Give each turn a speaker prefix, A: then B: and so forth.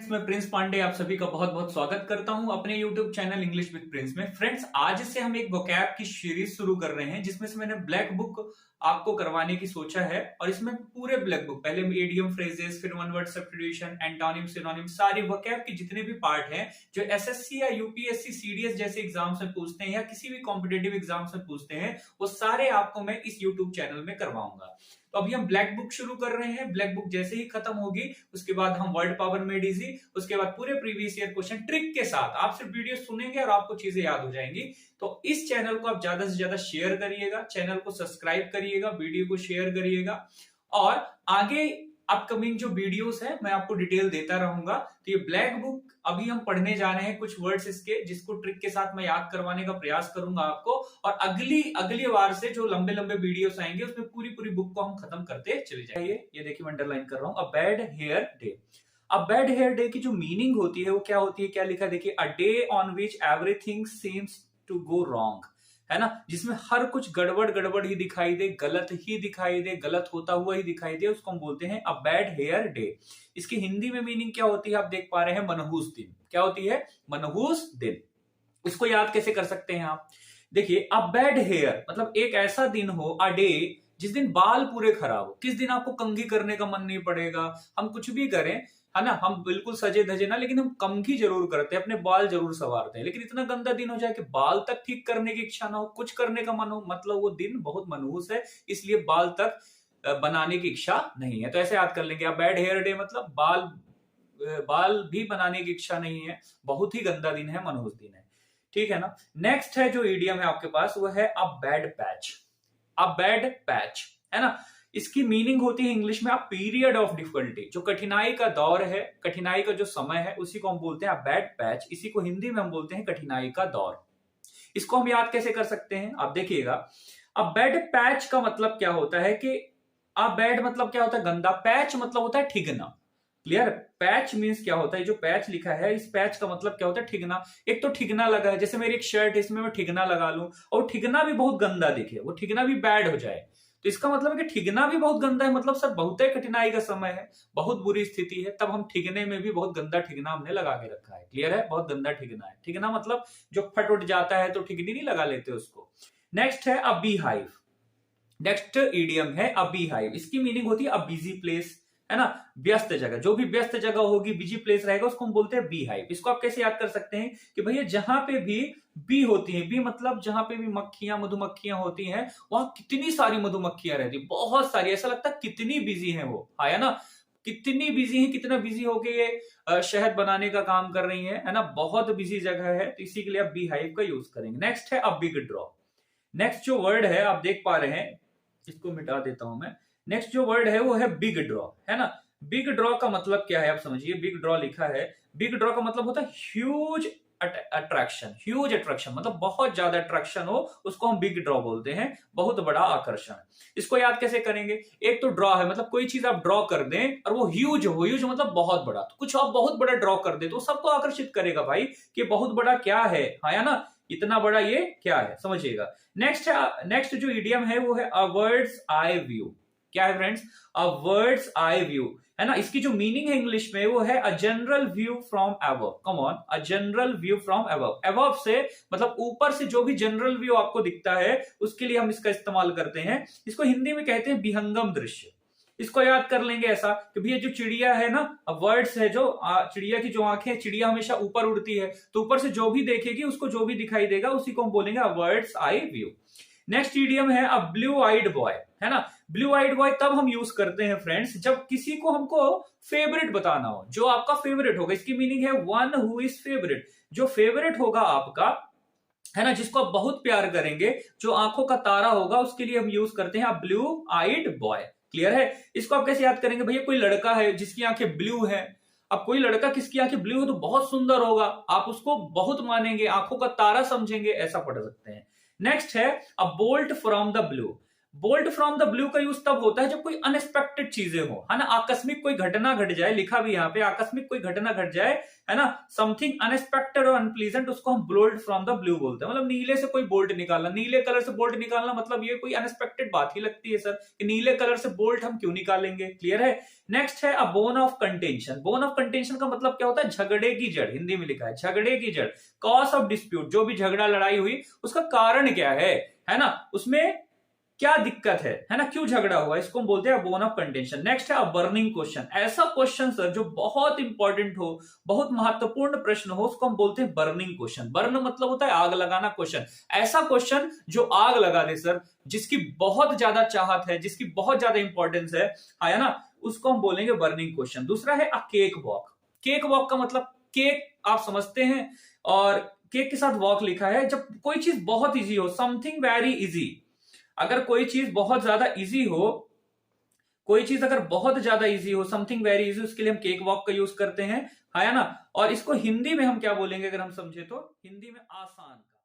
A: Friends, मैं Prince Pandey आप सभी का बहुत बहुत स्वागत करता हूं अपने YouTube channel English with Prince में। फ्रेंड्स, आज से हम एक वोकैब की सीरीज शुरू कर रहे हैं जिसमें से मैंने ब्लैक बुक आपको करवाने की सोचा है। और इसमें पूरे ब्लैक बुक, पहले इडियम फ्रेजेस, फिर one word substitution, antonym, synonym, सारे वोकैब के जितने भी पार्ट हैं जो एसएससी या यूपीएससी सीडीएस जैसे एग्जाम्स में पूछते हैं या किसी भी कॉम्पिटेटिव एग्जाम्स में पूछते हैं, वो सारे आपको मैं इस यूट्यूब चैनल में करवाऊंगा। तो अभी हम ब्लैक बुक शुरू कर रहे हैं। ब्लैक बुक जैसे ही खत्म होगी उसके बाद हम वर्ड पावर मेड इजी, उसके बाद पूरे प्रीवियस ईयर क्वेश्चन ट्रिक के साथ आप सिर्फ वीडियो सुनेंगे और आपको चीजें याद हो जाएंगी। तो इस चैनल को आप ज्यादा से ज्यादा शेयर करिएगा, चैनल को सब्सक्राइब करिएगा, वीडियो को शेयर करिएगा और आगे अपकमिंग जो वीडियोस है मैं आपको डिटेल देता रहूंगा। तो ये ब्लैक बुक अभी हम पढ़ने जा रहे हैं, कुछ वर्ड्स इसके जिसको ट्रिक के साथ मैं याद करवाने का प्रयास करूंगा आपको। और अगली बार से जो लंबे लंबे वीडियोस आएंगे उसमें पूरी बुक को हम खत्म करते चले जाएंगे। ये देखिए मैं अंडरलाइन कर रहा हूं, अ बैड हेयर डे। अब बैड हेयर डे की जो मीनिंग होती है वो क्या होती है, क्या लिखा है देखिए, a day on which everything seems to go wrong, है ना, जिसमें हर कुछ गड़बड़ ही दिखाई दे, गलत ही दिखाई दे, गलत होता हुआ ही दिखाई दे, उसको हम बोलते हैं अ बैड हेयर डे। इसकी हिंदी में मीनिंग क्या होती है आप देख पा रहे हैं, मनहूस दिन। क्या होती है? मनहूस दिन। इसको याद कैसे कर सकते हैं आप? देखिए, अ बैड हेयर मतलब एक ऐसा दिन हो, अ डे, जिस दिन बाल पूरे खराब हो। किस दिन आपको कंघी करने का मन नहीं पड़ेगा, हम कुछ भी करें, है ना, हम बिल्कुल सजे धजे ना, लेकिन हम कंघी जरूर करते हैं, अपने बाल जरूर संवारते हैं, लेकिन इतना गंदा दिन हो जाए कि बाल तक ठीक करने की इच्छा ना हो, कुछ करने का मन हो, मतलब वो दिन बहुत मनहूस है, इसलिए बाल तक बनाने की इच्छा नहीं है। तो ऐसे याद कर लेंगे, अब बैड हेयर डे मतलब बाल भी बनाने की इच्छा नहीं है, बहुत ही गंदा दिन है, मनहूस दिन है। ठीक है ना। नेक्स्ट है जो इडियम है आपके पास, वो है a bad patch. A bad patch, है ना, इसकी मीनिंग होती है इंग्लिश में अ पीरियड ऑफ डिफिकल्टी। जो कठिनाई का दौर है, कठिनाई का जो समय है, उसी को हम बोलते हैं अ बैड पैच। इसी को हिंदी में हम बोलते हैं कठिनाई का दौर। इसको हम याद कैसे कर सकते हैं आप देखिएगा, अ बैड पैच का मतलब क्या होता है कि अ बैड मतलब क्या होता है, गंदा, पैच मतलब होता है ठिगना। क्लियर? पैच मींस क्या होता है, जो पैच लिखा है इस पैच का मतलब क्या होता है, ठिगना। एक तो ठिगना लगा है, जैसे मेरी एक शर्ट है, इसमें मैं ठिगना लगा लूं और ठिगना भी बहुत गंदा दिखे, वो ठिगना भी बैड हो जाए, तो इसका मतलब है कि ठिगना भी बहुत गंदा है, मतलब सर बहुत ही कठिनाई का समय है, बहुत बुरी स्थिति है, तब हम ठिगने में भी बहुत गंदा ठिगना हमने लगा के रखा है। क्लियर है? बहुत गंदा ठिगना है। ठिगना मतलब जो फट उठ जाता है तो ठिगनी नहीं लगा लेते उसको। नेक्स्ट है अ बी हाइव। नेक्स्ट इडियम है अ बी हाइव। इसकी मीनिंग होती है अ बिजी प्लेस, है ना, व्यस्त जगह। जो भी व्यस्त जगह होगी, बिजी प्लेस रहेगा, उसको हम बोलते हैं बी हाइव। इसको आप कैसे याद कर सकते हैं कि भैया जहां पे भी बी होती है, बी मतलब जहां पे भी मक्खियां, मधुमक्खियां होती हैं, वहां कितनी सारी मधुमक्खियां रहती, बहुत सारी, ऐसा लगता है कितनी बिजी है वो, है ना, कितनी बिजी है, कितना बिजी होके ये शहद बनाने का काम कर रही है ना, बहुत बिजी जगह है, तो इसी के लिए आप बी हाइव का यूज करेंगे। नेक्स्ट है अ बिग ड्रॉ। नेक्स्ट जो वर्ड है आप देख पा रहे हैं, इसको मिटा देता हूं मैं। नेक्स्ट जो वर्ड है वो है बिग ड्रॉ, है ना। बिग ड्रॉ का मतलब क्या है आप समझिए, बिग ड्रॉ लिखा है, बिग ड्रॉ का मतलब होता है ह्यूज अट्रैक्शन। ह्यूज अट्रैक्शन मतलब बहुत ज्यादा अट्रैक्शन हो, उसको हम बिग ड्रॉ बोलते हैं, बहुत बड़ा आकर्षण। इसको याद कैसे करेंगे, एक तो ड्रॉ है मतलब कोई चीज आप ड्रॉ कर दें और वो ह्यूज हो, ह्यूज मतलब बहुत बड़ा, तो कुछ आप बहुत बड़ा ड्रॉ कर दे तो सबको आकर्षित करेगा भाई कि बहुत बड़ा क्या है, हाँ ना, इतना बड़ा ये क्या है, समझिएगा। नेक्स्ट जो इडियम है वो है अ वर्ड्स आई व्यू। क्या है फ्रेंड्स? अ वर्ड्स आई व्यू, है ना। इसकी जो मीनिंग है इंग्लिश में वो है a general view from above. Come on, a general view from above. Above से मतलब ऊपर से जो भी जनरल व्यू आपको दिखता है उसके लिए हम इसका इस्तेमाल करते हैं। इसको हिंदी में कहते हैं विहंगम दृश्य। इसको याद कर लेंगे ऐसा कि भैया जो चिड़िया है ना, वर्ड्स है, जो चिड़िया की जो आंखें, चिड़िया हमेशा ऊपर उड़ती है, तो ऊपर से जो भी देखेगी उसको जो भी दिखाई देगा उसी को हम बोलेंगे words eye view. Next idiom है अ ब्लू आइड बॉय, है ना। ब्लू आइड बॉय तब हम यूज करते हैं फ्रेंड्स जब किसी को हमको फेवरेट बताना हो, जो आपका फेवरेट होगा। इसकी मीनिंग है वन हु इज फेवरेट। जो फेवरेट होगा आपका, है ना, जिसको आप बहुत प्यार करेंगे, जो आंखों का तारा होगा, उसके लिए हम यूज करते हैं ब्लू आइड बॉय। क्लियर है? इसको आप कैसे याद करेंगे, भैया कोई लड़का है जिसकी आंखें ब्लू है। अब कोई लड़का किसकी आंखें ब्लू है तो बहुत सुंदर होगा, आप उसको बहुत मानेंगे, आंखों का तारा समझेंगे, ऐसा पढ़ सकते हैं। नेक्स्ट है अ bolt from the blue. Bolt from the blue का यूज तब होता है जब कोई अनएक्सपेक्टेड चीजें हो, है ना, आकस्मिक कोई घटना घट जाए, लिखा भी यहाँ पे आकस्मिक कोई घटना घट जाए, है ना, समथिंग अनएक्सपेक्टेड और अनप्लीजेंट, उसको हम बोल्ट फ्रॉम द ब्लू बोलते हैं। मतलब नीले से कोई बोल्ट निकालना, नीले कलर से बोल्ट निकालना, मतलब ये कोई अनएक्सपेक्टेड बात ही लगती है सर कि नीले कलर से बोल्ट हम क्यों निकालेंगे। क्लियर है। नेक्स्ट है a bone of contention. Bone of contention का मतलब क्या होता है? झगड़े की जड़, हिंदी में लिखा है झगड़े की जड़। कॉज ऑफ डिस्प्यूट, जो भी झगड़ा लड़ाई हुई उसका कारण क्या है ना, उसमें क्या दिक्कत है ना, क्यों झगड़ा हुआ, इसको हम बोलते हैं बोन ऑफ कंटेंशन। नेक्स्ट है बर्निंग क्वेश्चन। ऐसा क्वेश्चन सर जो बहुत इंपॉर्टेंट हो, बहुत महत्वपूर्ण प्रश्न हो, उसको हम बोलते हैं बर्निंग क्वेश्चन। बर्न मतलब होता है आग लगाना क्वेश्चन। ऐसा क्वेश्चन जो आग लगा दे सर, जिसकी बहुत ज्यादा चाहत है, जिसकी बहुत ज्यादा इंपॉर्टेंस है ना, उसको हम बोलेंगे बर्निंग क्वेश्चन। दूसरा है अ केक वॉक। केक वॉक का मतलब केक आप समझते हैं, और केक के साथ वॉक लिखा है। जब कोई चीज बहुत इजी हो, समथिंग वेरी इजी, अगर कोई चीज बहुत ज्यादा इजी हो, कोई चीज अगर बहुत ज्यादा इजी हो, समथिंग वेरी इजी, उसके लिए हम केक वॉक का यूज करते हैं, है ना। और इसको हिंदी में हम क्या बोलेंगे अगर हम समझे तो, हिंदी में आसान का।